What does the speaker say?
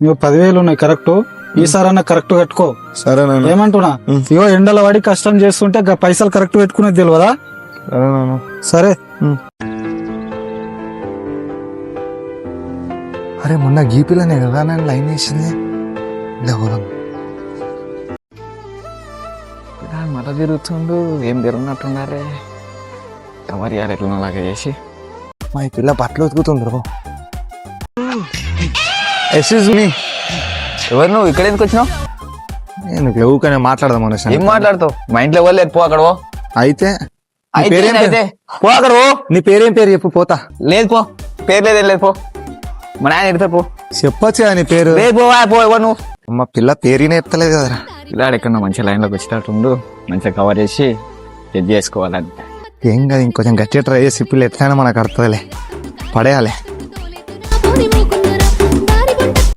నువ్వు 10,000 ఉన్నాయి correct. ఈసారన్నా correct కట్టుకో. సరే నాన్న. ఏమంటున్నా, ఇవో ఎండల పడి కష్టం చేస్తుంటే పైసలు కరెక్ట్ పెట్టుకునేది తెలియదా? సరే నాన్న. సరే. అరే మొన్న గీపిల్లనే కదా నేను లైన్ వేసింది. మళ్ళా తిరుగుతుండు, ఏం తిరుగున్నట్టున్నారే. ఎవరి యారు ఎట్లా అలాగే చేసి మా ఈ పిల్ల బట్టలు ఉతుకుతుండ్రు. Excuse me. ఎవరు నువ్వు ఇక్కడ ఎందుకు వచ్చినావు? నేను ఊకనే మాట్లాడదాం అనేసి. ఏం మాట్లాడుతావు? మా ఇంట్లో ఎవరు లేరు, పో అక్కడ పో. అయితే అయితే పో అక్కడ పో. నీ పేరేం పేరు చెప్పు పోతా. లేదు పో, పేరు లేదు లేదు పో. మా నాయన ఎడతారు పో. చెప్పచ్చు నీ పేరు. లేదు పో పో. ఎవరు నువ్వు? మా పిల్ల పేరునే ఎత్తలేదు కదరా. ఇలా ఎక్కడ మంచిగా లైన్లోకి వచ్చేటట్టుండు, మంచిగా కవర్ చేసి చెక్ చేసుకోవాలని. ఏం కాదు, ఇంకొంచెం గట్టిగా ట్రై చేసి పిల్ల ఎట్లయినా మనకు అర్థలే పడేయాలి.